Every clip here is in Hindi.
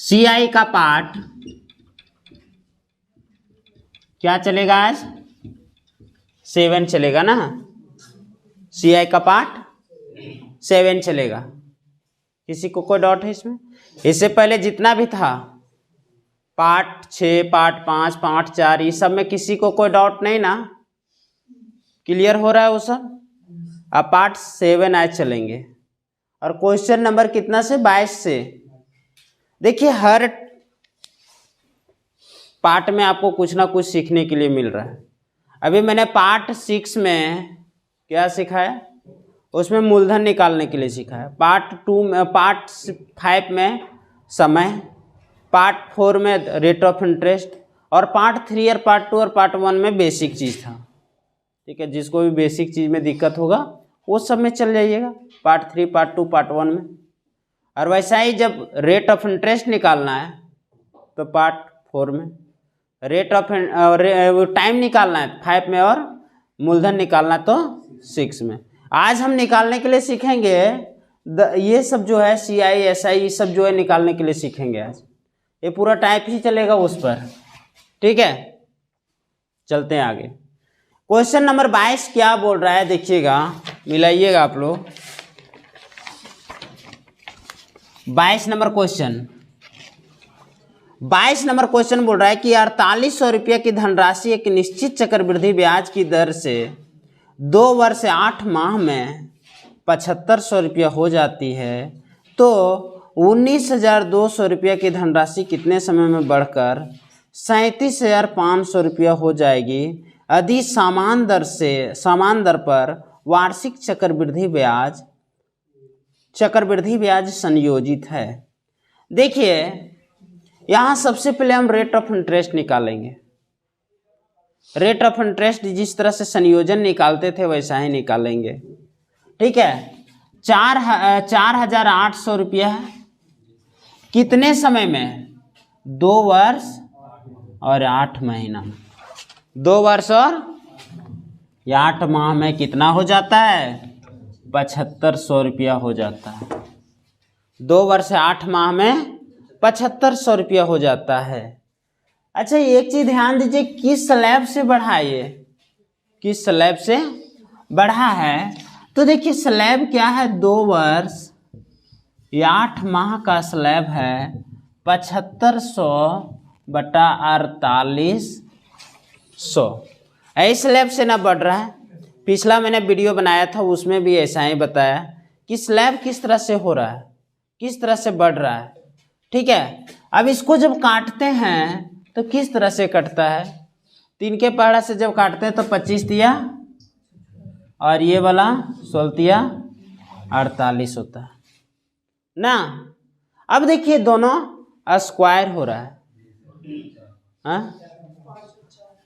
CI का पार्ट क्या चलेगा आज? 7 चलेगा ना। CI का पार्ट 7 चलेगा। किसी को कोई डाउट है इसमें? इससे पहले जितना भी था पार्ट 6, पार्ट 5, पार्ट 4, ये सब में किसी को कोई डाउट नहीं ना? क्लियर हो रहा है वो सब? अब पार्ट 7 आज चलेंगे और क्वेश्चन नंबर कितना से? 22 से। देखिए हर पार्ट में आपको कुछ ना कुछ सीखने के लिए मिल रहा है। अभी मैंने पार्ट 6 में क्या सिखाया? उसमें मूलधन निकालने के लिए सिखाया। पार्ट 2 में, पार्ट 5 में समय, पार्ट 4 में रेट ऑफ इंटरेस्ट, और पार्ट 3 और पार्ट 2 और पार्ट 1 में बेसिक चीज़ था। ठीक है, जिसको भी बेसिक चीज़ में दिक्कत होगा वो सब में चल जाइएगा, पार्ट 3, पार्ट 2, पार्ट 1 में। और वैसा ही जब रेट ऑफ इंटरेस्ट निकालना है तो पार्ट 4 में, रेट ऑफ टाइम निकालना है 5 में, और मूलधन निकालना तो 6 में। आज हम निकालने के लिए सीखेंगे ये सब जो है CI SI ये सब जो है निकालने के लिए सीखेंगे आज। ये पूरा टाइप ही चलेगा उस पर। ठीक है, चलते हैं आगे। क्वेश्चन नंबर 22 क्या बोल रहा है देखिएगा, मिलाइएगा आप लोग। 22 नंबर क्वेश्चन बोल रहा है कि 4800 रुपये की धनराशि एक निश्चित चक्रवृद्धि ब्याज की दर से 2 वर्ष 8 माह में 7500 रुपया हो जाती है, तो 19,200 रुपये की धनराशि कितने समय में बढ़कर 37,500 रुपया हो जाएगी यदि समान दर पर वार्षिक चक्रवृद्धि ब्याज संयोजित है। देखिए यहाँ सबसे पहले हम रेट ऑफ इंटरेस्ट निकालेंगे। रेट ऑफ इंटरेस्ट जिस तरह से संयोजन निकालते थे वैसा ही निकालेंगे। ठीक है, 4,800 रुपया है कितने समय में? 2 वर्ष और 8 महीना। 2 वर्ष और 8 माह में कितना हो जाता है? 7500 रुपया हो जाता है। 2 वर्ष 8 माह में 7500 रुपया हो जाता है। अच्छा एक चीज ध्यान दीजिए, किस स्लैब से बढ़ा है ये? किस स्लैब से बढ़ा है? तो देखिए स्लैब क्या है? 2 वर्ष 8 माह का स्लैब है 7500 बटा 4800। इस स्लैब से ना बढ़ रहा है। पिछला मैंने वीडियो बनाया था उसमें भी ऐसा ही बताया कि स्लैब किस तरह से हो रहा है, किस तरह से बढ़ रहा है। ठीक है, अब इसको जब काटते हैं तो किस तरह से कटता है? 3 के पहाड़ा से जब काटते हैं तो 25 दिया और ये वाला 16 दिया 48 होता है ना। अब देखिए दोनों स्क्वायर हो रहा है,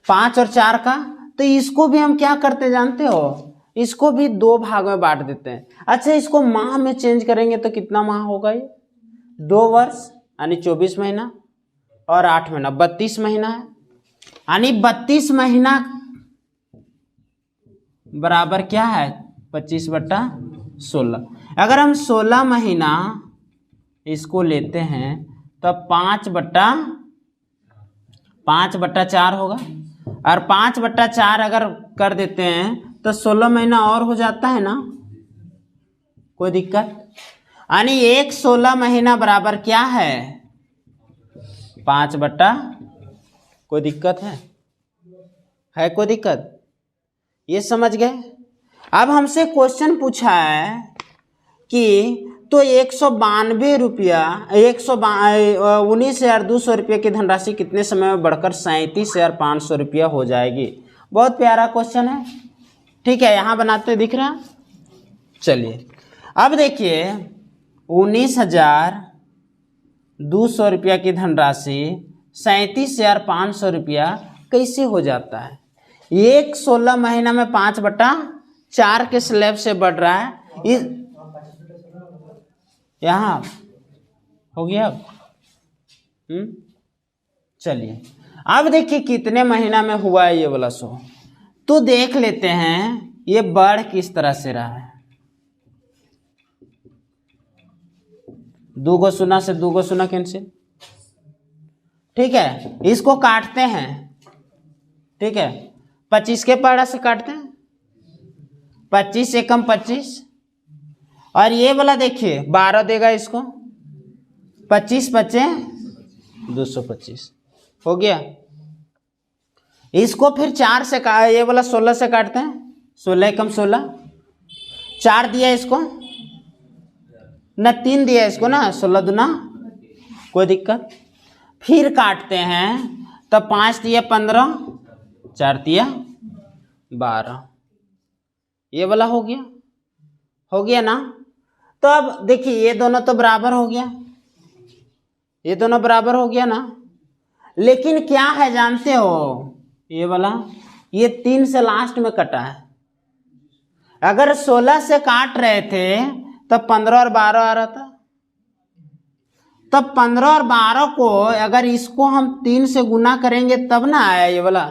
5 और 4 का, तो इसको भी हम क्या करते जानते हो? इसको भी 2 भाग में बांट देते हैं। अच्छा इसको माह में चेंज करेंगे तो कितना माह होगा ये? 2 वर्ष यानी 24 महीना और 8 महीना 32 महीना है, यानी 32 महीना बराबर क्या है? 25 बटा 16। अगर हम 16 महीना इसको लेते हैं तो 5 बटा 4 होगा, और 5 बटा 4 अगर कर देते हैं तो 16 महीना और हो जाता है ना, कोई दिक्कत? यानी 16 महीना बराबर क्या है? 5 बटा, कोई दिक्कत है कोई दिक्कत? ये समझ गए? अब हमसे क्वेश्चन पूछा है कि तो 192 रुपया 19,200 रुपये की धनराशि कितने समय में बढ़कर 37,500 रुपया हो जाएगी? बहुत प्यारा क्वेश्चन है। ठीक है, यहाँ बनाते दिख रहा? चलिए अब देखिए 19,200 रुपया की धनराशि 37,500 रुपया कैसे हो जाता है? 16 महीना में 5 बटा 4 के स्लैब से बढ़ रहा है। इस यहाँ हो गया अब? चलिए अब देखिए कितने महीना में हुआ है ये वाला 100, तो देख लेते हैं ये बढ़ किस तरह से रहा है। 2 को 0 से 2 को 0 कैंसिल, ठीक है, इसको काटते हैं, ठीक है, 25 के पहाड़ा से काटते हैं, 25 एकम 25, और ये वाला देखिए 12 देगा इसको, 25 बचे 225 हो गया। इसको फिर 4 से ये वाला 16 से काटते हैं, 16 एकम 16, 4 दिया इसको ना, 3 दिया इसको ना, 16 दूना, कोई दिक्कत। फिर काटते हैं तो 5 दिया 15, 4 दिया 12, ये वाला हो गया ना। तो अब देखिए ये दोनों तो बराबर हो गया, ये दोनों बराबर हो गया ना, लेकिन क्या है जानते हो, ये वाला ये 3 से लास्ट में कटा है। अगर 16 से काट रहे थे तब 15 और 12 आ रहा था, तब 15 और 12 को अगर इसको हम 3 से गुना करेंगे तब ना आया ये वाला।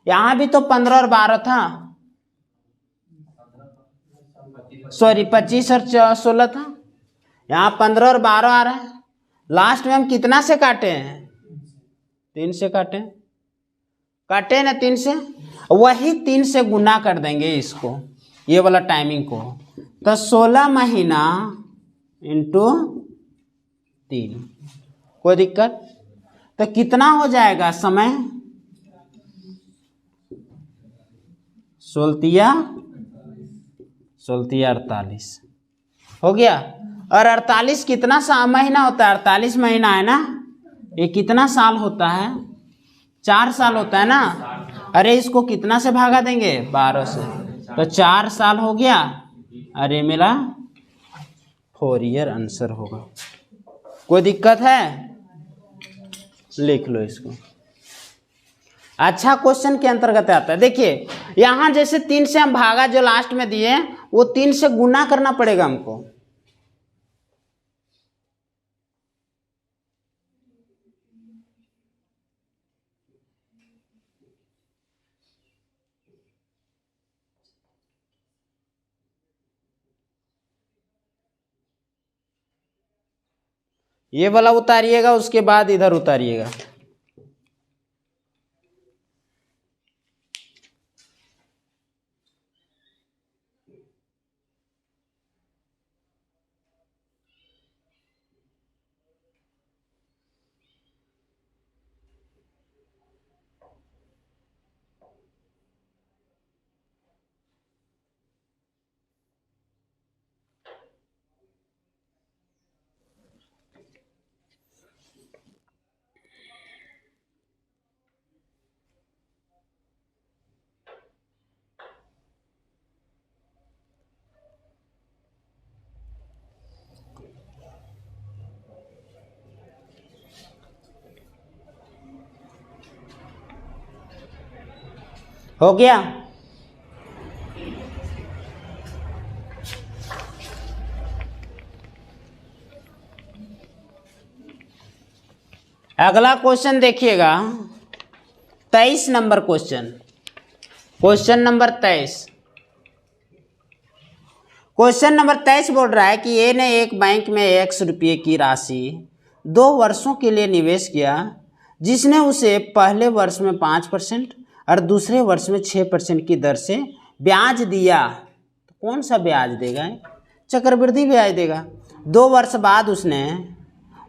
यहां भी तो 15 और 12 था, सॉरी 25 और 16 था, यहाँ 15 और 12 आ रहा है। लास्ट में हम कितना से काटे हैं, 3 से काटे ना, 3 से, वही 3 से गुना कर देंगे इसको, ये वाला टाइमिंग को, तो 16 महीना इंटू 3, कोई दिक्कत। तो कितना हो जाएगा समय, 16 48 हो गया। और 48 कितना महीना होता है, 48 महीना है ना, ये कितना साल होता है, 4 साल होता है ना। अरे इसको कितना से भागा देंगे, 12 से, तो 4 साल हो गया। अरे मेरा 4 ईयर आंसर होगा, कोई दिक्कत है, लिख लो इसको। अच्छा क्वेश्चन के अंतर्गत आता है। देखिए यहां जैसे 3 से हम भागा जो लास्ट में दिए वो 3 से गुना करना पड़ेगा हमको, ये वाला उतारिएगा, उसके बाद इधर उतारिएगा। हो गया। अगला क्वेश्चन देखिएगा, 23 number question, question number 23। Question number 23 बोल रहा है कि ए ने एक बैंक में X रुपये की राशि 2 वर्षों के लिए निवेश किया, जिसने उसे पहले वर्ष में 5% और दूसरे वर्ष में 6% की दर से ब्याज दिया। तो कौन सा ब्याज देगा, चक्रवृद्धि ब्याज देगा। 2 वर्ष बाद उसने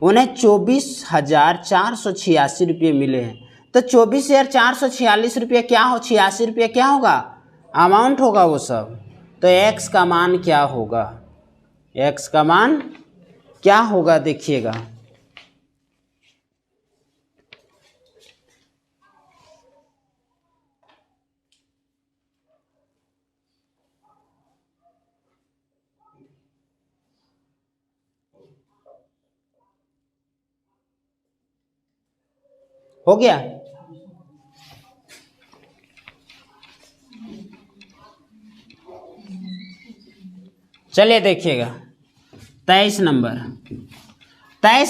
उन्हें 24,486 रुपये मिले हैं। तो 24,446 रुपये क्या हो, 86 रुपये क्या होगा, अमाउंट होगा वो सब। तो x का मान क्या होगा, x का मान क्या होगा देखिएगा। हो गया। चलिए देखिएगा 23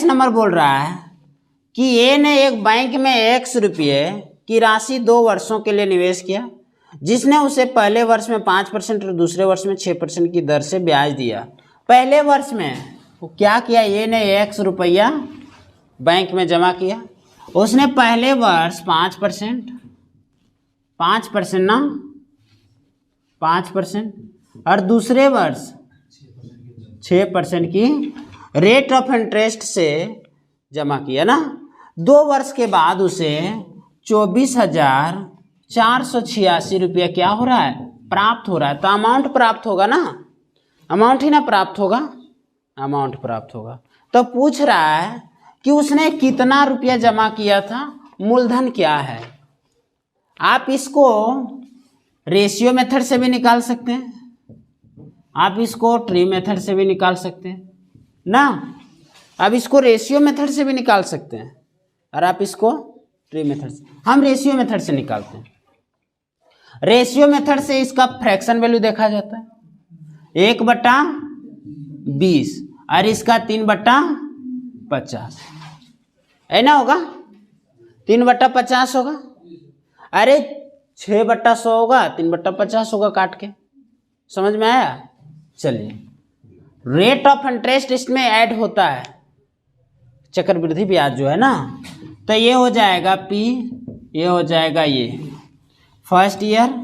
नंबर बोल रहा है कि ए ने एक बैंक में X रुपये की राशि 2 वर्षों के लिए निवेश किया, जिसने उसे पहले वर्ष में 5% और दूसरे वर्ष में 6% की दर से ब्याज दिया। पहले वर्ष में वो क्या किया, ए ने X रुपया बैंक में जमा किया, उसने पहले वर्ष 5% ना 5% और दूसरे वर्ष 6% की रेट ऑफ इंटरेस्ट से जमा किया ना। 2 वर्ष के बाद उसे 24,486 रुपया क्या हो रहा है, प्राप्त हो रहा है। तो अमाउंट प्राप्त होगा ना, अमाउंट ही ना प्राप्त होगा, अमाउंट प्राप्त होगा। तो पूछ रहा है कि उसने कितना रुपया जमा किया था, मूलधन क्या है। आप इसको रेशियो मेथड से भी निकाल सकते हैं, आप इसको ट्री मेथड से भी निकाल सकते हैं ना। अब इसको रेशियो मेथड से भी निकाल सकते हैं और आप इसको ट्री मेथड से, हम रेशियो मेथड से निकालते हैं। रेशियो मेथड से इसका फ्रैक्शन वैल्यू देखा जाता है 1/20 और इसका 3/50 है ना, होगा 3/50 होगा। अरे 6/100 होगा, 3/50 होगा, काट के। समझ में आया। चलिए, रेट ऑफ इंटरेस्ट इसमें ऐड होता है, चक्रवृद्धि ब्याज जो है ना। तो ये हो जाएगा P, ये हो जाएगा ये first year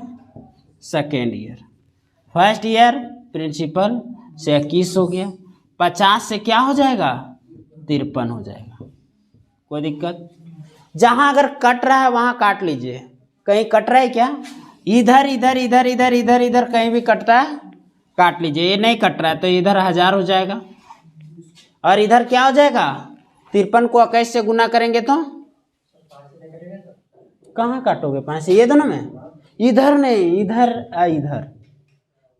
second year. First year principal से 21 हो गया, 50 से क्या हो जाएगा 53 हो जाएगा। कोई दिक्कत? जहां अगर कट रहा है वहां काट लीजिए। कहीं कट रहा है क्या, इधर इधर इधर इधर इधर इधर कहीं भी कटता है काट लीजिए। ये नहीं कट रहा है तो इधर 1000 हो जाएगा और इधर क्या हो जाएगा 53 को 21 से गुना करेंगे तो कहाँ काटोगे 5 से, ये दोनों में, इधर नहीं, इधर इधर,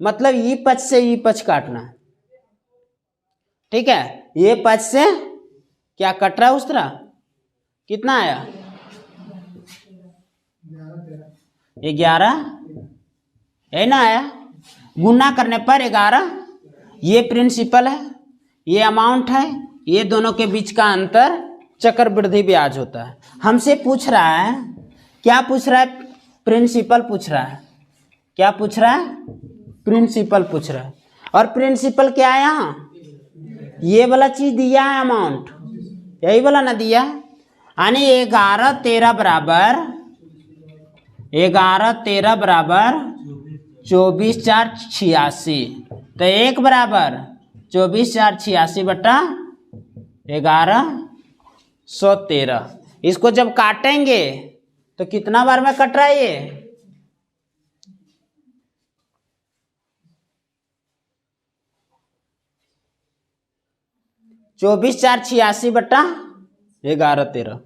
मतलब ई पच से ई पच काटना है। ठीक है, ये पच से क्या कट रहा है उस तरह, कितना आया 11, है ना आया। गुना करने पर 11, ये प्रिंसिपल है, ये अमाउंट है, ये दोनों के बीच का अंतर चक्रवृद्धि ब्याज होता है। हमसे पूछ रहा है, क्या पूछ रहा है, प्रिंसिपल पूछ रहा है। क्या पूछ रहा है, प्रिंसिपल पूछ रहा है। और प्रिंसिपल क्या है यहाँ, ये वाला चीज दिया है अमाउंट, यही वाला ना दिया है, यानी 11 13 बराबर 24 4 86। तो 1 बराबर 24 4 86 बटा 1113। इसको जब काटेंगे तो कितना बार में कट रहा है ये, चौबीस 4 86 बटा 1113।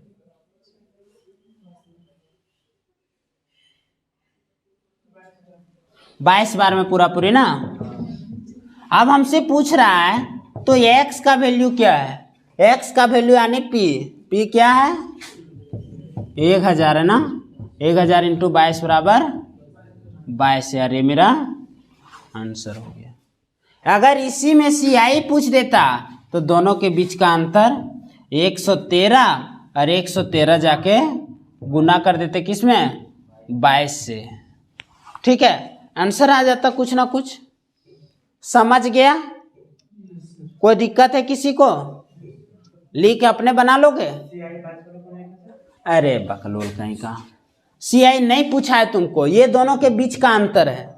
22 बार में पूरा पूरी ना। अब हमसे पूछ रहा है तो x का वैल्यू क्या है, x का वैल्यू यानी p क्या है 1000 है ना। 1000 × 22 बराबर 22,000, ये मेरा आंसर हो गया। अगर इसी में CI पूछ देता तो दोनों के बीच का अंतर 113 और 113 जाके गुना कर देते किसमें 22 से। ठीक है, आंसर आ जाता कुछ ना कुछ। समझ गया? कोई दिक्कत है किसी को? लिख अपने बना लोगे? अरे बकलोल कहीं का, CI नहीं पूछा है तुमको, ये दोनों के बीच का अंतर है,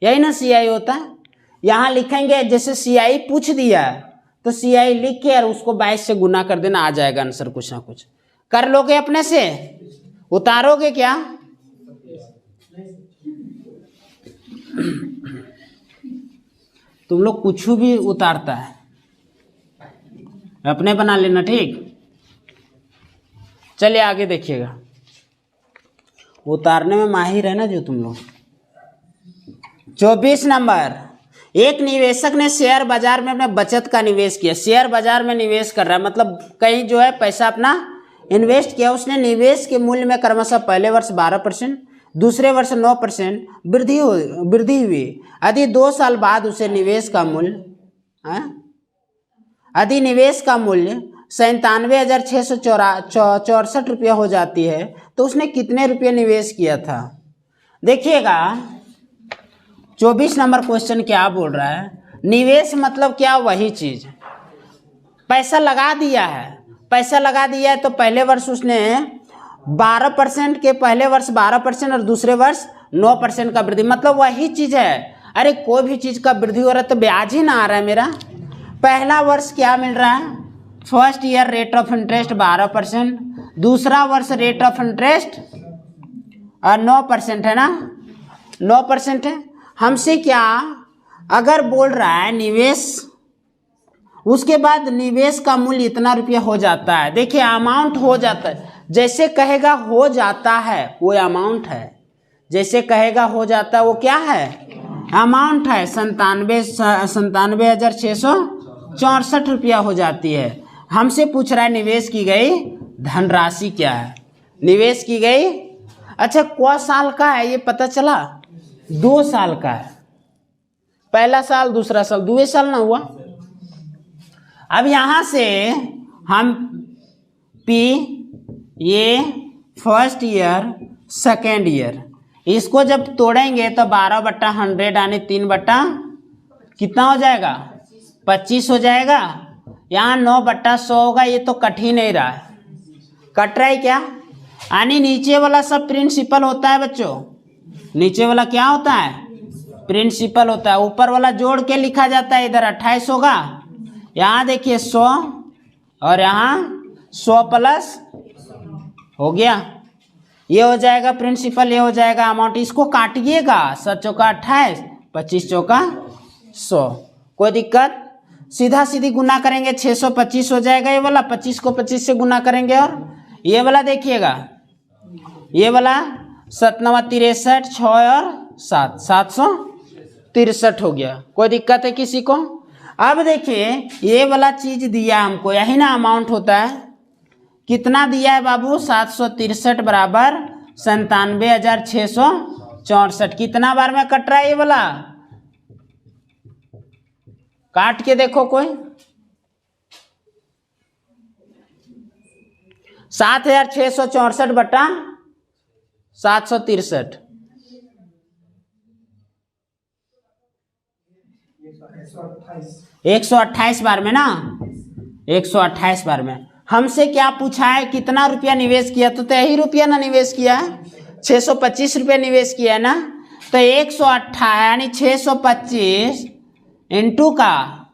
यही ना CI होता है। यहाँ लिखेंगे जैसे CI पूछ दिया तो CI लिख के और उसको 22 से गुना कर देना, आ जाएगा आंसर कुछ ना कुछ। कर लोगे अपने से? उतारोगे क्या? तुम लोग कुछ भी उतारता है, अपने बना लेना। ठीक, चलिए आगे देखिएगा। उतारने में माहिर है ना जो तुम लोग। 24 नंबर, एक निवेशक ने शेयर बाजार में अपने बचत का निवेश किया। शेयर बाजार में निवेश कर रहा है, मतलब कहीं जो है पैसा अपना इन्वेस्ट किया। उसने निवेश के मूल्य में क्रमशः पहले वर्ष 12%, दूसरे वर्ष 9% वृद्धि हुई। यदि 2 साल बाद उसे निवेश का मूल्य अधिनिवेश का मूल्य 97,664 रुपया हो जाती है तो उसने कितने रुपये निवेश किया था। देखिएगा 24 नंबर क्वेश्चन क्या बोल रहा है। निवेश मतलब क्या, वही चीज पैसा लगा दिया है पैसा लगा दिया है तो पहले वर्ष उसने 12% के पहले वर्ष 12% और दूसरे वर्ष 9% का वृद्धि, मतलब वही चीज है। अरे कोई भी चीज का वृद्धि हो रहा है तो ब्याज ही ना आ रहा है मेरा। पहला वर्ष क्या मिल रहा है, first year rate of interest 12%, दूसरा वर्ष रेट ऑफ इंटरेस्ट 9% है ना, 9% है। हमसे क्या अगर बोल रहा है निवेश, उसके बाद निवेश का मूल्य इतना रुपया हो जाता है, देखिए अमाउंट हो जाता है, जैसे कहेगा हो जाता है वो अमाउंट है, जैसे कहेगा हो जाता है वो क्या है, अमाउंट है। 97,664 रुपया हो जाती है। हमसे पूछ रहा है निवेश की गई धनराशि क्या है, निवेश की गई, अच्छा कौन साल का है ये पता चला, 2 साल का है, पहला साल दूसरा साल, 2 साल ना हुआ। अब यहां से हम पी ये फर्स्ट ईयर सेकेंड ईयर, इसको जब तोड़ेंगे तो 12/100 यानी 3 कितना हो जाएगा, 25 हो जाएगा। यहाँ 9/100 होगा, ये तो कट ही नहीं रहा है, कट रहा है क्या, यानी नीचे वाला सब प्रिंसिपल होता है बच्चों, नीचे वाला क्या होता है, प्रिंसिपल होता है, ऊपर वाला जोड़ के लिखा जाता है। इधर 28 होगा, यहाँ देखिए 100 और यहाँ 100 प्लस हो गया, ये हो जाएगा प्रिंसिपल, ये हो जाएगा अमाउंट। इसको काटिएगा, 7 चौका 28, 25 चौका 100, कोई दिक्कत, सीधा सीधी गुना करेंगे 625 हो जाएगा ये वाला, 25 को 25 से गुना करेंगे, और ये वाला देखिएगा, ये वाला 7 9 63, 6 और 7 763 हो गया, कोई दिक्कत है किसी को। अब देखिए ये वाला चीज दिया हमको, यही ना अमाउंट होता है, कितना दिया है बाबू, 763 बराबर 97,664, कितना बार में कट रहा है ये वाला, काट के देखो कोई, 7,664 बटा 763, 128 बार में ना, 128 बार में। हमसे क्या पूछा है, कितना रुपया निवेश किया, तो यही रुपया ना निवेश किया है, 625 रुपया निवेश किया है ना, तो 128 यानी 625 इंटू का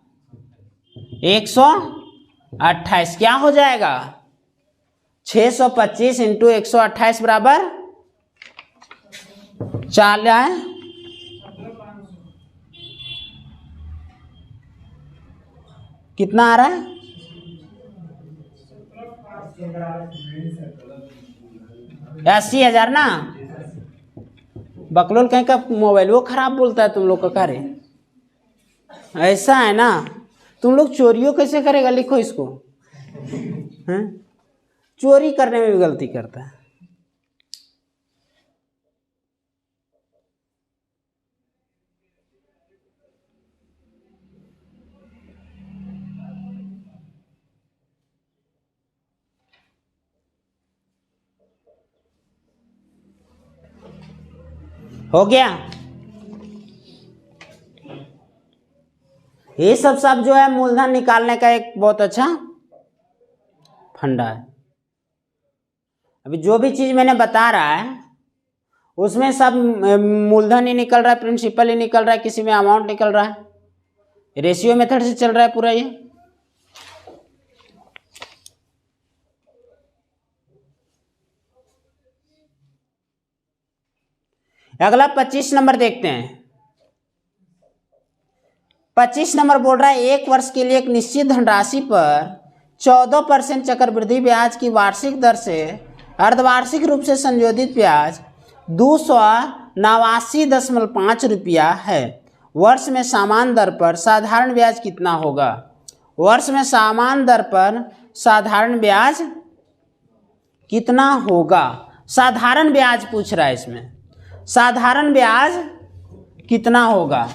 128 क्या हो जाएगा, 625 इंटू 128 बराबर 4 है, कितना आ रहा है, 80,000 ना। बकलोल कहीं का मोबाइल वो खराब बोलता है तुम लोग का कार्य, ऐसा है ना, तुम लोग चोरियों कैसे करेगा, लिखो इसको, हैं चोरी करने में भी गलती करता है। हो गया, ये सब जो है मूलधन निकालने का एक बहुत अच्छा फंडा है। अभी जो भी चीज मैंने बता रहा है उसमें सब मूलधन ही निकल रहा है, प्रिंसिपल ही निकल रहा है, किसी में अमाउंट निकल रहा है, रेशियो मेथड से चल रहा है पूरा ये। अगला 25 नंबर देखते हैं। 25 नंबर बोल रहा है एक वर्ष के लिए एक निश्चित धनराशि पर 14% चक्रवृद्धि ब्याज की वार्षिक दर से अर्धवार्षिक रूप से संशोधित ब्याज 289.5 रुपया है। वर्ष में समान दर पर साधारण ब्याज कितना होगा, वर्ष में समान दर पर साधारण ब्याज कितना होगा, साधारण ब्याज पूछ रहा है इसमें, साधारण ब्याज कितना होगा।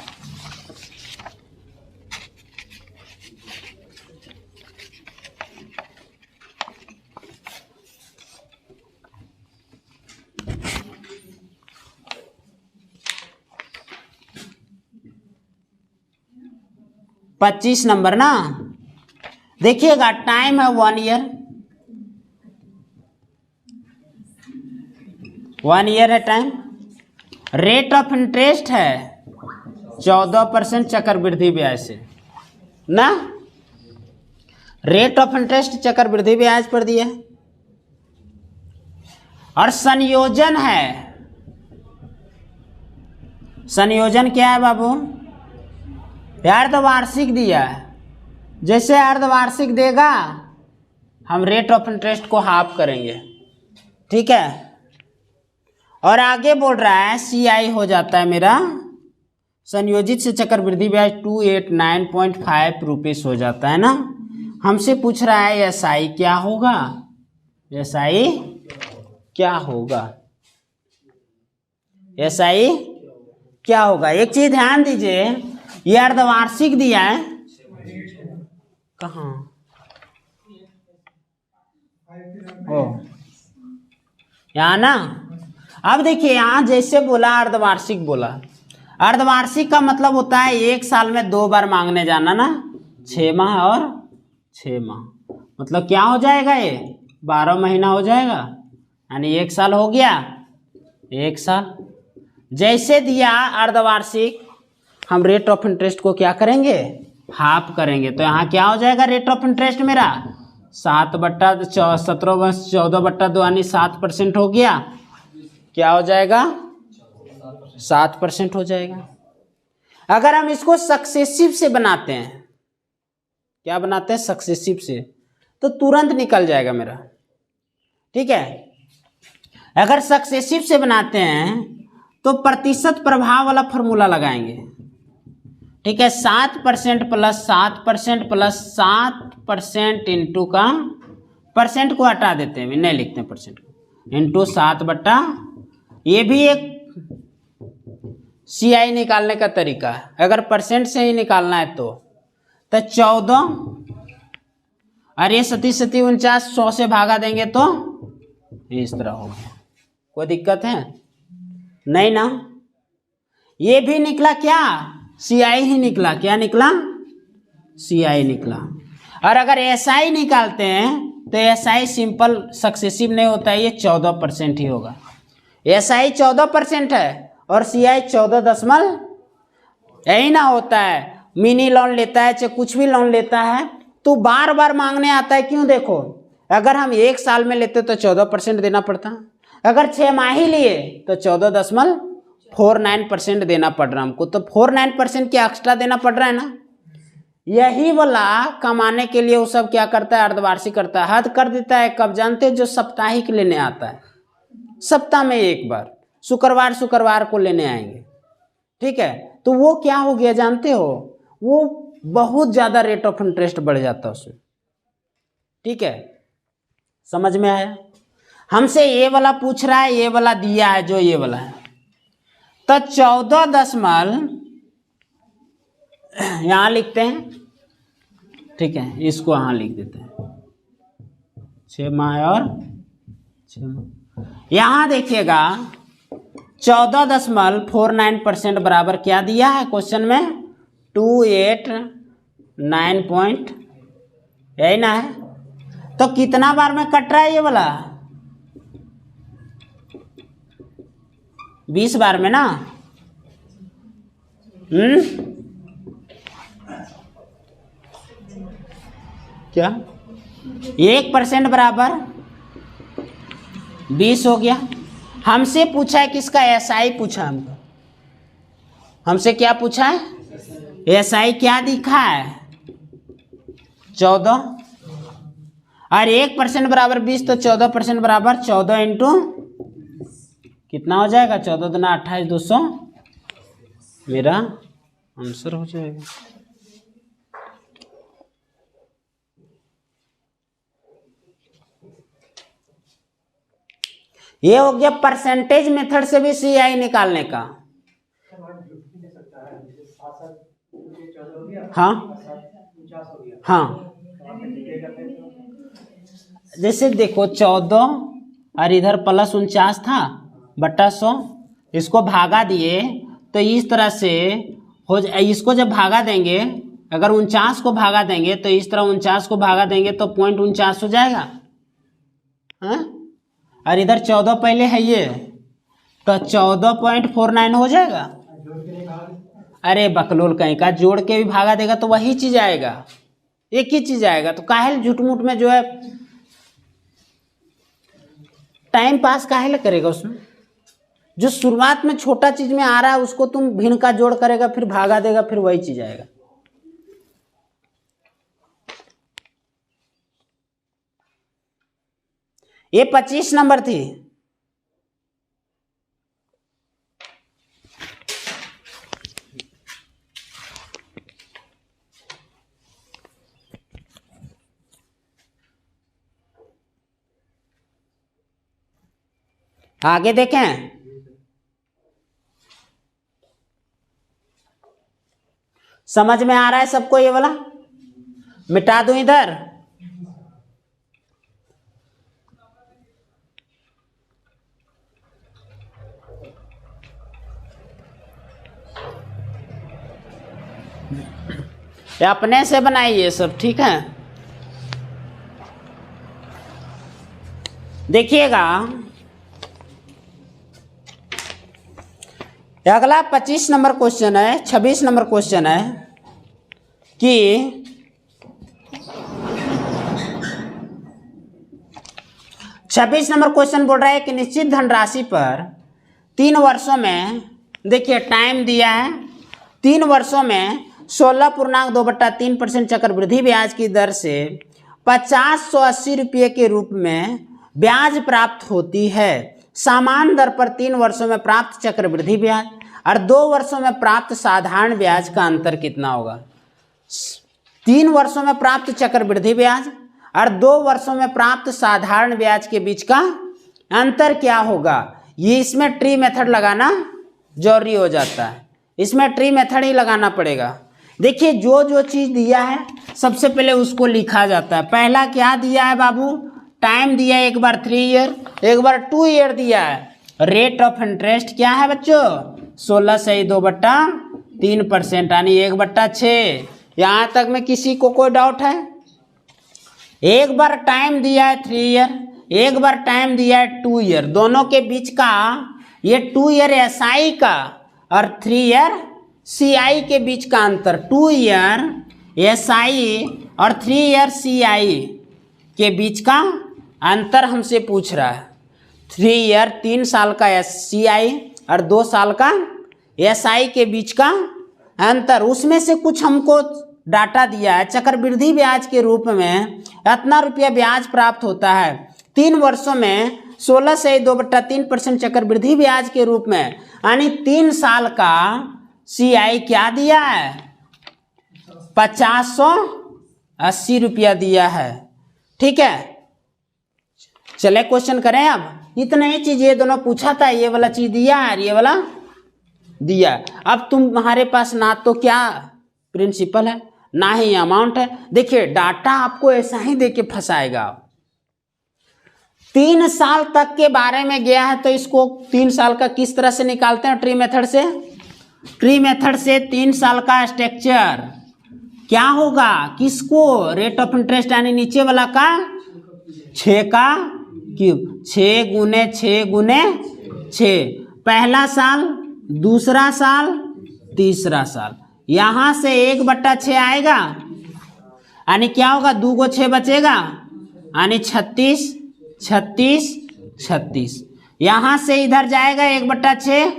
पच्चीस नंबर ना, देखिएगा टाइम है 1 ईयर, 1 ईयर है टाइम। रेट ऑफ इंटरेस्ट है 14% चक्रवृद्धि ब्याज से ना, रेट ऑफ इंटरेस्ट चक्रवृद्धि ब्याज पर दिया है। और संयोजन है, संयोजन क्या है बाबू, अर्धवार्षिक दिया है। जैसे अर्धवार्षिक देगा हम रेट ऑफ इंटरेस्ट को हाफ करेंगे, ठीक है। और आगे बोल रहा है CI हो जाता है मेरा, संयोजित से चक्रवृद्धि ब्याज 289.5 रुपीस हो जाता है ना। हमसे पूछ रहा है SI क्या होगा, SI क्या होगा, SI क्या होगा। एक चीज ध्यान दीजिए, ये अर्धवार्षिक दिया है, कहाँ ओ यहाँ ना। अब देखिए यहाँ जैसे बोला अर्धवार्षिक बोला, अर्धवार्षिक का मतलब होता है 1 साल में 2 बार मांगने जाना ना, 6 माह और 6 माह, मतलब क्या हो जाएगा ये 12 महीना हो जाएगा, यानी 1 साल हो गया, 1 साल। जैसे दिया अर्धवार्षिक, हम रेट ऑफ इंटरेस्ट को क्या करेंगे, हाफ करेंगे। तो यहाँ क्या हो जाएगा रेट ऑफ इंटरेस्ट मेरा 7/14 यानी 7% हो गया, क्या हो जाएगा 7% हो जाएगा। अगर हम इसको सक्सेसिव से बनाते हैं, क्या बनाते हैं सक्सेसिव से, तो तुरंत निकल जाएगा मेरा, ठीक है। अगर सक्सेसिव से बनाते हैं तो प्रतिशत प्रभाव वाला फॉर्मूला लगाएंगे, ठीक है। 7% प्लस 7% प्लस 7% इंटू का, परसेंट को हटा देते हैं, नहीं लिखते हैं परसेंट को, इंटू 7 ये भी एक CI निकालने का तरीका है। अगर परसेंट से ही निकालना है तो 14, और ये 37 100 से भागा देंगे तो इस तरह हो गया। कोई दिक्कत है नहीं ना। ये भी निकला क्या, CI ही निकला, क्या निकला CI निकला। और अगर SI निकालते हैं तो SI सिंपल सक्सेसिव नहीं होता है, ये 14% ही होगा। SI 14% है और CI 14 यही ना होता है। मिनी लोन लेता है चाहे कुछ भी लोन लेता है तो बार बार मांगने आता है, क्यों, देखो अगर हम 1 साल में लेते तो 14% देना पड़ता, अगर 6 माह ही लिए तो 14.49% देना पड़ रहा हमको, तो 49% क्या एक्स्ट्रा देना पड़ रहा है ना। यही वाला कमाने के लिए वो सब क्या करता है, अर्धवार्षिक करता है, हद कर देता है। कब जानते हो, जो साप्ताहिक लेने आता है, सप्ताह में 1 बार शुक्रवार को लेने आएंगे, ठीक है। तो वो क्या हो गया जानते हो, वो बहुत ज्यादा रेट ऑफ इंटरेस्ट बढ़ जाता है उसमें, ठीक है। समझ में आया। हमसे ये वाला पूछ रहा है, ये वाला दिया है जो ये वाला है, तो 14 यहां लिखते हैं, ठीक है, इसको यहां लिख देते हैं 6 माह और 6 माह। यहां देखिएगा 14.49% बराबर क्या दिया है क्वेश्चन में, 289 यही ना है। तो कितना बार में कट रहा है ये वाला, 20 बार में ना। क्या 1% बराबर 20 हो गया। हमसे पूछा है किसका, SI पूछा हमको, हमसे क्या पूछा है, SI क्या दिखा है 14, और 1% बराबर 20, तो 14% बराबर 14 इंटू कितना हो जाएगा, 14 दूना 28, 200 मेरा आंसर हो जाएगा। ये हो गया परसेंटेज मेथड से भी CI निकालने का। हाँ हाँ, जैसे देखो 14 और इधर प्लस 49 था बटा 100, इसको भागा दिए तो इस तरह से हो, इसको जब भागा देंगे, अगर 49 को भागा देंगे तो इस तरह 49 को भागा देंगे तो 0.49 हो जाएगा, हाँ? और इधर 14 पहले है, ये तो 14.49 हो जाएगा। अरे बकलोल कहीं का, जोड़ के भी भागा देगा तो वही चीज आएगा, एक ही चीज आएगा। तो काहे झूठ मूठ में जो है टाइम पास काहे करेगा उसमें। जो शुरुआत में छोटा चीज में आ रहा है उसको तुम भिन्न का जोड़ करेगा, फिर भागा देगा, फिर वही चीज आएगा। ये 25 नंबर थी। आगे देखें, समझ में आ रहा है सबको ये वाला? मिटा दूं इधर? अपने से बनाइए सब, ठीक है। देखिएगा अगला 25 नंबर क्वेश्चन है, 26 नंबर क्वेश्चन है कि 26 नंबर क्वेश्चन बोल रहा है कि निश्चित धनराशि पर 3 वर्षों में, देखिए टाइम दिया है, 3 वर्षों में 16.2/3% चक्रवृद्धि ब्याज की दर से 5080 रुपये के रूप में ब्याज प्राप्त होती है। समान दर पर 3 वर्षों में प्राप्त चक्रवृद्धि ब्याज और 2 वर्षों में प्राप्त साधारण ब्याज का अंतर कितना होगा। 3 वर्षों में प्राप्त चक्रवृद्धि ब्याज और 2 वर्षों में प्राप्त साधारण ब्याज के बीच का अंतर क्या होगा। ये इसमें ट्री मेथड लगाना जरूरी हो जाता है, इसमें ट्री मेथड ही लगाना पड़ेगा। देखिए जो जो चीज दिया है सबसे पहले उसको लिखा जाता है। पहला क्या दिया है बाबू, टाइम दिया है, एक बार 3 ईयर, एक बार 2 ईयर दिया है। रेट ऑफ इंटरेस्ट क्या है बच्चों, 16/2/3% यानी 1/6। यहाँ तक में किसी को कोई डाउट है? एक बार टाइम दिया है 3 ईयर, एक बार टाइम दिया है 2 ईयर, दोनों के बीच का ये 2 ईयर एसआई का और 3 ईयर सीआई के बीच का अंतर, 2 ईयर एसआई और 3 ईयर सीआई के बीच का अंतर हमसे पूछ रहा है। 3 ईयर 3 साल का सीआई और 2 साल का एसआई के बीच का अंतर, उसमें से कुछ हमको डाटा दिया है। चक्रवृद्धि ब्याज के रूप में इतना रुपया ब्याज प्राप्त होता है 3 वर्षों में 16/2/3% चक्रवृद्धि ब्याज के रूप में, यानी 3 साल का सीआई क्या दिया है, 5080 रुपया दिया है। ठीक है, चले क्वेश्चन करें। अब इतना ही चीज ये दोनों पूछा था, ये वाला चीज दिया है, ये वाला दिया। अब तुम्हारे पास ना तो क्या प्रिंसिपल है ना ही अमाउंट है। देखिए डाटा आपको ऐसा ही देके फंसाएगा। 3 साल तक के बारे में गया है तो इसको 3 साल का किस तरह से निकालते हैं, ट्री मेथड से। ट्री मेथड से 3 साल का स्ट्रक्चर क्या होगा, किसको, रेट ऑफ इंटरेस्ट यानी नीचे वाला का 6 का क्यूब, 6 गुने 6 गुने 6, पहला साल, दूसरा साल, तीसरा साल। यहां से 1/6 आएगा यानी क्या होगा, 2 को 6 बचेगा यानी 36 36 36। यहां से इधर जाएगा 1/6,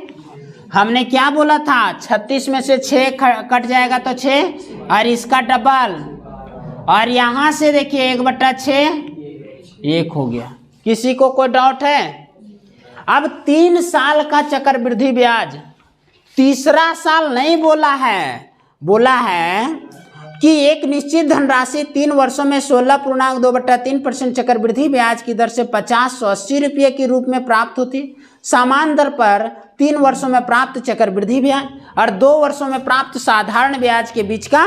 हमने क्या बोला था 36 में से 6 कट जाएगा तो 6 और इसका डबल, और यहां से देखिए 1/6 1 हो गया। किसी को कोई डाउट है? अब 3 साल का चक्रवृद्धि ब्याज, तीसरा साल नहीं बोला है, बोला है कि एक निश्चित धनराशि 3 वर्षों में 16.2/3% चक्रवृद्धि ब्याज की दर से 5080 रुपये के रूप में प्राप्त होती। समान दर पर 3 वर्षों में प्राप्त चक्रवृद्धि ब्याज और 2 वर्षों में प्राप्त साधारण ब्याज के बीच का,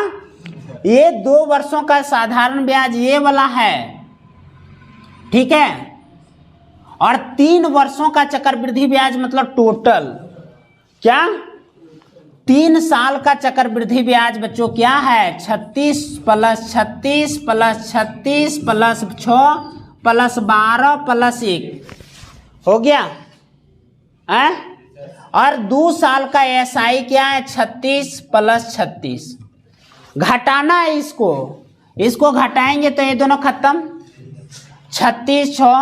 ये 2 वर्षों का साधारण ब्याज ये वाला है, ठीक है, और 3 वर्षों का चक्रवृद्धि ब्याज मतलब टोटल क्या, 3 साल का चक्रवृद्धि ब्याज बच्चों क्या है, 36 + 36 + 36 + 6 + 12 + 1 हो गया है। और 2 साल का SI क्या है 36 + 36। घटाना है इसको घटाएंगे तो ये दोनों खत्म। 36 6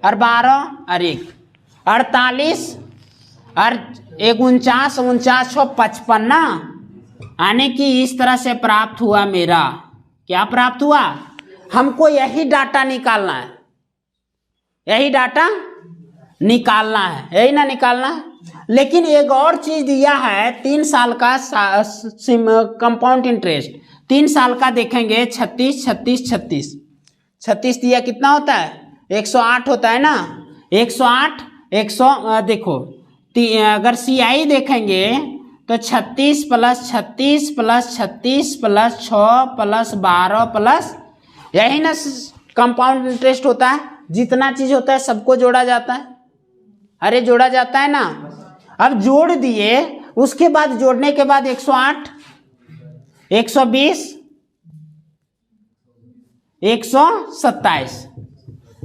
और 12 और 1 48 और 1 49 49 6 55 ना, यानी कि इस तरह से प्राप्त हुआ मेरा। क्या प्राप्त हुआ? हमको यही डाटा निकालना है, यही डाटा निकालना है, यही ना निकालना है। लेकिन एक और चीज दिया है 3 साल का कंपाउंड इंटरेस्ट। 3 साल का देखेंगे 36 36 36 36 दिया कितना होता है 108 होता है ना। 108 100 देखो अगर CI देखेंगे तो 36 + 36 + 36 + 6 + 12 प्लस, यही ना कंपाउंड इंटरेस्ट होता है। जितना चीज होता है सबको जोड़ा जाता है, अरे जोड़ा जाता है ना। अब जोड़ दिए, उसके बाद जोड़ने के बाद 108 120 127,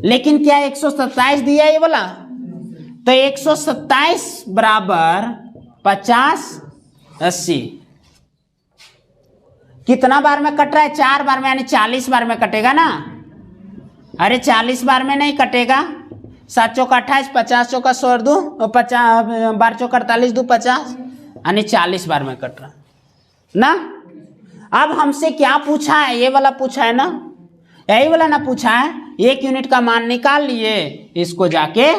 लेकिन क्या 127 दिया ये वाला? तो 127 बराबर 50 80 कितना बार में कट रहा है? 4 बार में, यानी 40 बार में कटेगा ना। अरे 40 बार में नहीं कटेगा। 7 चौका 28 50 चौका 100 2 50 12 चौका 48 2 50, यानी 40 बार में कट रहा ना। अब हमसे क्या पूछा है? ये वाला पूछा है ना, यही वाला ना पूछा है। 1 यूनिट का मान निकाल लिए, इसको जाके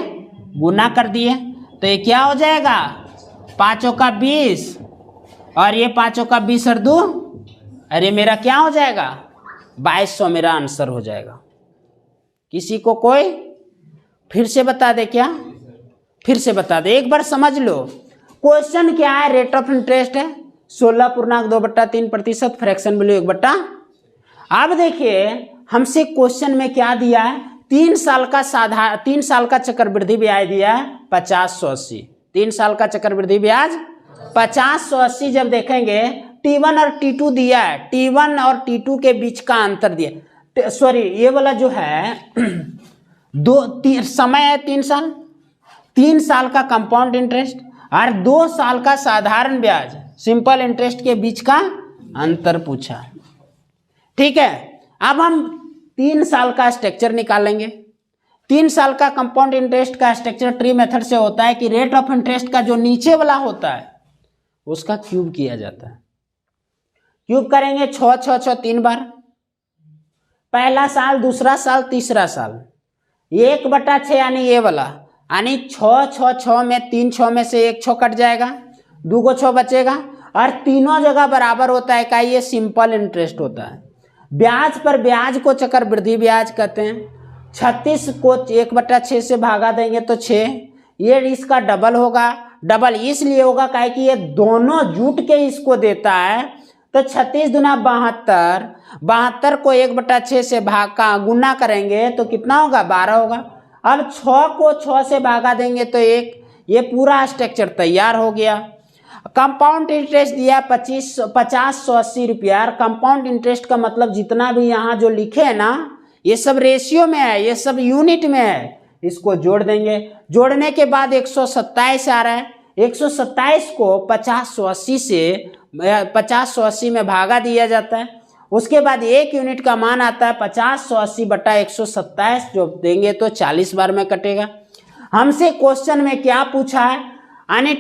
गुना कर दिए, तो ये क्या हो जाएगा 5 चौका 20 और ये 5 चौका 20 और 2, अरे मेरा क्या हो जाएगा 2200 मेरा आंसर हो जाएगा। किसी को कोई फिर से बता दे? क्या फिर से बता दे? एक बार समझ लो क्वेश्चन क्या है। रेट ऑफ इंटरेस्ट है 16.2/3%, फ्रैक्शन वैल्यू 1/। अब देखिए हमसे क्वेश्चन में क्या दिया है, 3 साल का चक्रवृद्धि ब्याज दिया है 50 180। 3 साल का चक्रवृद्धि ब्याज 50 180। जब देखेंगे T1 और T2 दिया है, T1 और T2 के बीच का अंतर दिया, सॉरी ये वाला जो है समय है 3 साल, 3 साल का कंपाउंड इंटरेस्ट और 2 साल का साधारण ब्याज सिंपल इंटरेस्ट के बीच का अंतर पूछा। ठीक है, अब हम 3 साल का स्ट्रक्चर निकालेंगे। 3 साल का कंपाउंड इंटरेस्ट का स्ट्रक्चर ट्री मेथड से होता है कि रेट ऑफ इंटरेस्ट का जो नीचे वाला होता है उसका क्यूब किया जाता है। क्यूब करेंगे 6 6 6 3 बार, पहला साल, दूसरा साल, तीसरा साल, 1/6 यानी ये वाला, यानी 6 6 6 में 3 6 में से 1 6 कट जाएगा, 2 को 6 बचेगा और तीनों जगह बराबर होता है का ये सिंपल इंटरेस्ट होता है। ब्याज पर ब्याज को चक्रवृद्धि ब्याज कहते हैं। 36 को 1/6 से भागा देंगे तो 6, ये इसका डबल होगा। डबल इसलिए होगा काहे कि ये दोनों जुट के इसको देता है। तो 36 दूना 72, 72 को 1/6 से भाग का गुना करेंगे तो कितना होगा 12 होगा। अब 6 को 6 से भागा देंगे तो 1, ये पूरा स्ट्रक्चर तैयार हो गया। कंपाउंड इंटरेस्ट दिया 50 180 रुपया। कंपाउंड इंटरेस्ट का मतलब जितना भी यहाँ जो लिखे है ना ये सब रेशियो में है, ये सब यूनिट में है। इसको जोड़ देंगे, जोड़ने के बाद 127 आ रहा है। 127 को 50 180 में भागा दिया जाता है। उसके बाद 1 यूनिट का मान आता है 50 180/127, जो देंगे तो 40 बार में कटेगा। हमसे क्वेश्चन में क्या पूछा है, यानी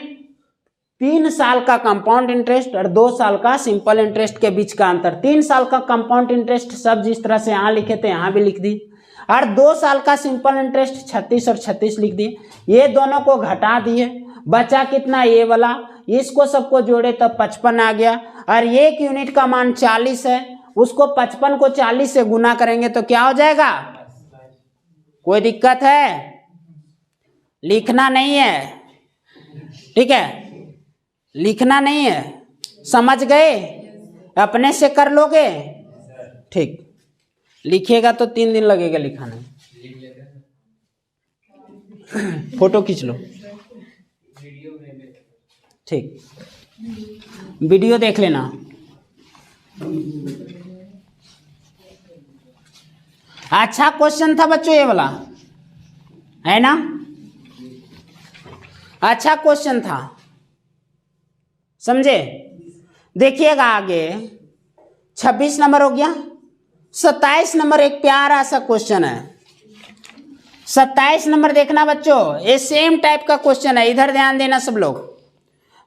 3 साल का कंपाउंड इंटरेस्ट और 2 साल का सिंपल इंटरेस्ट के बीच का अंतर। 3 साल का कंपाउंड इंटरेस्ट सब जिस तरह से यहाँ लिखे थे यहाँ भी लिख दी, और 2 साल का सिंपल इंटरेस्ट 36 और 36 लिख दिए। ये दोनों को घटा दिए, बचा कितना ये वाला, इसको सबको जोड़े तो 55 आ गया। और 1 यूनिट का मान 40 है, उसको 55 को 40 से गुना करेंगे तो क्या हो जाएगा। कोई दिक्कत है? लिखना नहीं है, ठीक है, लिखना नहीं है, समझ गए? अपने से कर लोगे? ठीक, लिखेगा तो 3 दिन लगेगा लिखाने। फोटो खींच लो, ठीक, वीडियो देख लेना। अच्छा क्वेश्चन था बच्चों ये वाला, है ना। अच्छा क्वेश्चन था, समझे। देखिएगा आगे 26 नंबर हो गया। 27 नंबर एक प्यारा सा क्वेश्चन है। 27 नंबर देखना बच्चों, ये सेम टाइप का क्वेश्चन है, इधर ध्यान देना सब लोग।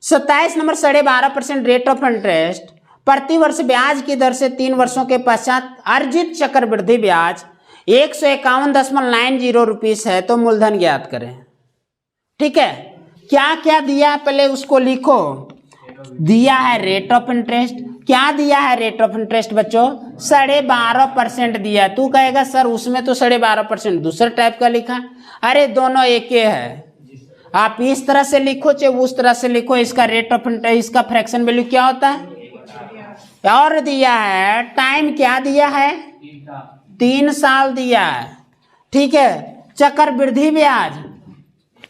27 नंबर 12.5% रेट ऑफ इंटरेस्ट प्रति वर्ष ब्याज की दर से 3 वर्षों के पश्चात अर्जित चक्रवृद्धि ब्याज 151.90 रुपीस है, तो मूलधन ज्ञात करें। ठीक है, क्या क्या दिया है पहले उसको लिखो। दिया है रेट ऑफ इंटरेस्ट, क्या दिया है रेट ऑफ इंटरेस्ट बच्चों? 12.5% दिया है। तू कहेगा सर उसमें तो 12.5% दूसरे टाइप का लिखा। अरे दोनों एक ही है, आप इस तरह से लिखो चाहे उस तरह से लिखो, इसका रेट ऑफ इंटरेस्ट, इसका फ्रैक्शन वैल्यू क्या होता है। और दिया है टाइम, क्या दिया है? 3 साल दिया है। ठीक है, चक्रवृद्धि ब्याज,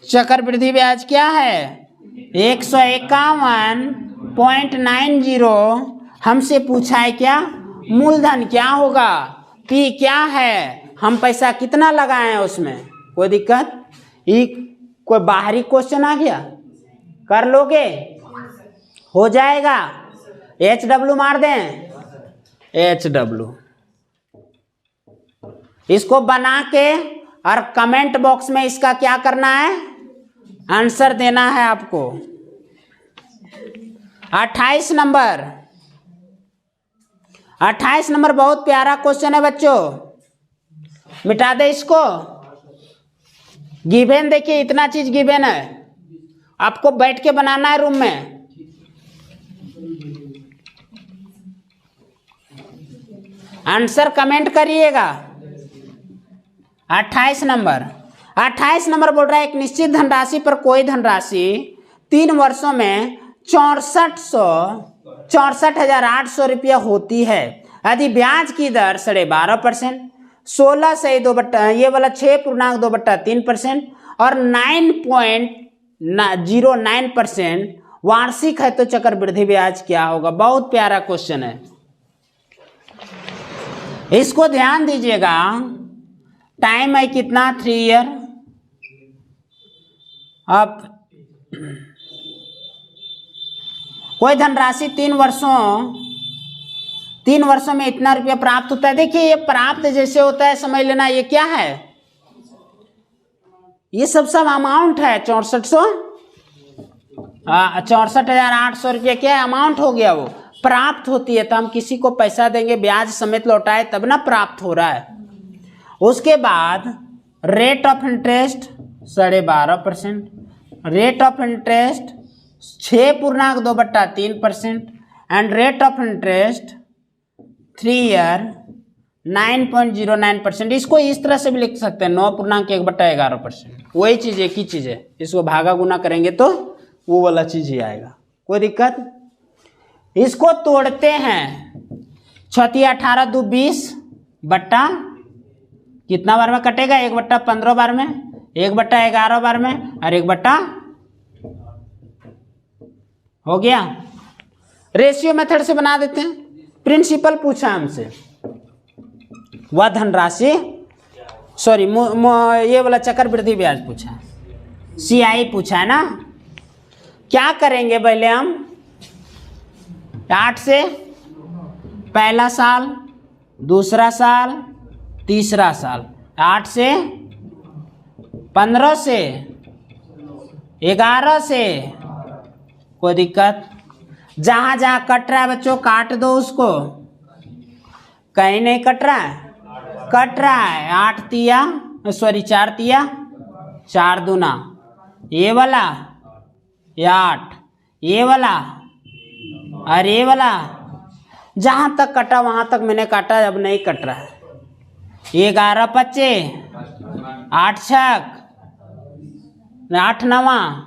चक्रवृद्धि ब्याज क्या है? 151.90। हमसे पूछा है क्या? मूलधन क्या होगा, पी क्या है, हम पैसा कितना लगाए हैं उसमें। कोई दिक्कत? कोई बाहरी क्वेश्चन आ गया कर लोगे, हो जाएगा। HW मार दें, HW। इसको बना के और कमेंट बॉक्स में इसका क्या करना है, आंसर देना है आपको। 28 नंबर, 28 नंबर बहुत प्यारा क्वेश्चन है बच्चों, मिटा दे इसको। गिवन देखिए, इतना चीज गिवन है, आपको बैठ के बनाना है रूम में। आंसर कमेंट करिएगा। 28 नंबर, 28 नंबर बोल रहा है एक निश्चित धनराशि पर कोई धनराशि 3 वर्षों में 64,800 रुपया होती है यदि ब्याज की दर 12.5%, 16 से 2 ये वाला 6.2/3% और 9.09% वार्षिक है, तो चक्रवृद्धि ब्याज क्या होगा। बहुत प्यारा क्वेश्चन है, इसको ध्यान दीजिएगा। टाइम है कितना? 3 ईयर। अब कोई धनराशि 3 वर्षों में इतना रुपया प्राप्त होता है। देखिए ये प्राप्त जैसे होता है, समझ लेना ये क्या है, ये सब अमाउंट है। 64,800 रुपया क्या है, अमाउंट हो गया, वो प्राप्त होती है। तो हम किसी को पैसा देंगे, ब्याज समेत लौटाए तब ना प्राप्त हो रहा है। उसके बाद rate of interest 12.5%, rate of interest 6.2/3% and rate of interest 3 year 9.09%। इसको इस तरह से भी लिख सकते हैं 9.1/11%। वही चीज, एक ही चीज है, इसको भागा गुना करेंगे तो वो वाला चीज ही आएगा। कोई दिक्कत? इसको तोड़ते हैं, 18 2 20 बट्टा कितना बार में कटेगा, 1/15 बार में, 1/11 बार में और 1/, हो गया। रेशियो मेथड से बना देते हैं। प्रिंसिपल पूछा हमसे, वह धनराशि, सॉरी ये वाला चक्रवृद्धि ब्याज पूछा, CI पूछा है ना। क्या करेंगे पहले हम, 8 से पहला साल, दूसरा साल, तीसरा साल, 8 से 15 से 11 से। कोई दिक्कत? जहां जहां कट रहा है बच्चों काट दो उसको, कहीं नहीं कट रहा है, कट रहा है। 8 तिया, सॉरी 4 तिया 4 दूना, ये वाला, ये 8, ये वाला और ये वाला। जहां तक कटा वहां तक मैंने काटा, अब नहीं कट रहा है। 11 25, 8 छक 8 9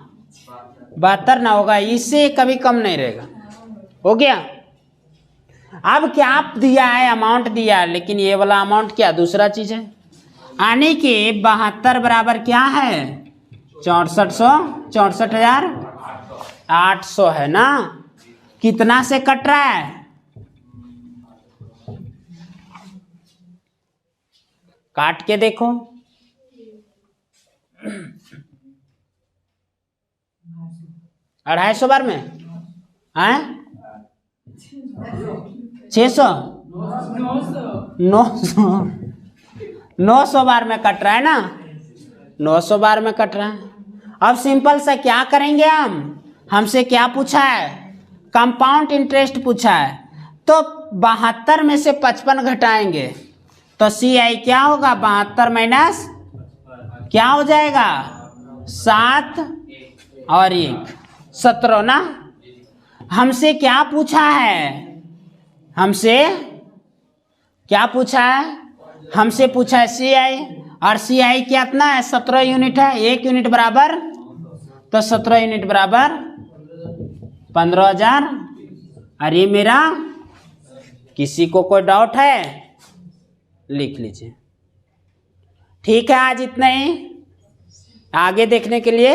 72 ना होगा, इससे कभी कम नहीं रहेगा। हो गया। अब क्या दिया है, अमाउंट दिया है, लेकिन ये वाला अमाउंट क्या दूसरा चीज है। आने के 72 बराबर क्या है, 64,800 है ना। कितना से कट रहा है, काट के देखो। 250 बार में हैं 600 900 बार में कट रहा है ना, 900 बार में कट रहा है। अब सिंपल सा क्या करेंगे हम, हमसे क्या पूछा है, कंपाउंड इंटरेस्ट पूछा है, तो 72 में से 55 घटाएंगे तो CI क्या होगा, 72 माइनस क्या हो जाएगा 7 और 1 17 ना। हमसे क्या पूछा है, हमसे क्या पूछा है, हमसे पूछा है CI, और CI कितना है 17 यूनिट है, 1 यूनिट बराबर, तो 17 यूनिट बराबर 15,000। अरे मेरा किसी को कोई डाउट है लिख लीजिए। ठीक है, आज इतना ही, आगे देखने के लिए